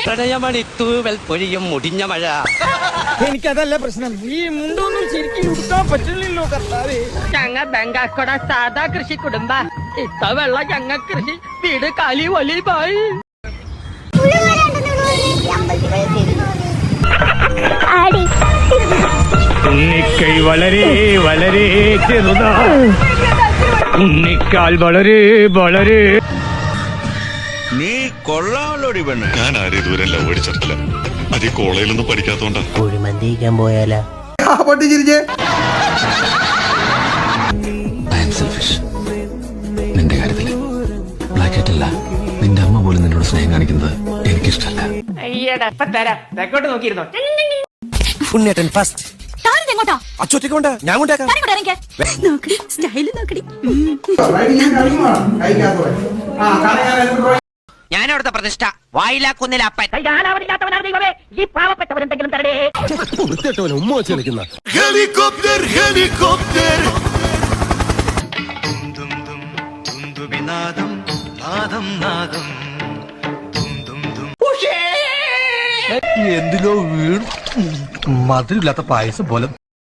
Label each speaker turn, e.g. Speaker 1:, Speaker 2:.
Speaker 1: പ്രണയമണിത്തൂവൽ പൊഴിയും മുടിഞ്ഞ മഴ.
Speaker 2: എനിക്കതല്ല പ്രശ്നം, ഈ മുണ്ടൊന്നും ശരിക്കും ഉടുക്കാൻ പറ്റില്ലല്ലോ കർത്താവേ.
Speaker 3: ഞങ്ങ ബംഗാക്കോട സാധാ കൃഷി കുടുംബ ഇത്ത വെള്ള ഞങ്ങ കൃഷി വീട് കാലി വലി പോയി.
Speaker 4: ഉണ്ണിക്കൈ വളരെ വളരെ ചെറുതാ, ഉണ്ണിക്കാൽ വളരെ വളരെ.
Speaker 5: നീ കൊള്ളാമല്ലോടി പെണ്ണ്.
Speaker 6: ഞാൻ ആരും ഇതുവരെ ലവ് അടിച്ചിട്ടില്ല. അത് ഈ കോളേജിലൊന്നും പഠിക്കാത്തോണ്ടാ.
Speaker 7: കുഴിമന്തിക്കാൻ പോയാലാ?
Speaker 8: നിന്റെ കാര്യത്തില് ബ്ലാക്കറ്റല്ല, നിന്റെ അമ്മ പോലും നിന്നോട് സ്നേഹം കാണിക്കുന്നത് എനിക്കിഷ്ടല്ല.
Speaker 7: ഉണ്ണിയേട്ടൻ ഫസ്റ്റ്. അച്ചോട്ടിക്കൊണ്ട് ഞാൻ കൊണ്ടേക്കാം.
Speaker 1: ഞാനവിടുത്തെ പ്രതിഷ്ഠ വായിലാക്കുന്നില്ലപ്പൻ.
Speaker 3: ഈ പാവപ്പെട്ടവരെന്തെങ്കിലും തരടേ.
Speaker 7: ഉമ്മ വെച്ച് കളിക്കുന്ന
Speaker 6: ഹെലികോപ്റ്റർ ഹെലികോപ്റ്റർ
Speaker 7: എന്തിലോ വീണ് മധുരമില്ലാത്ത പായസം പോലെ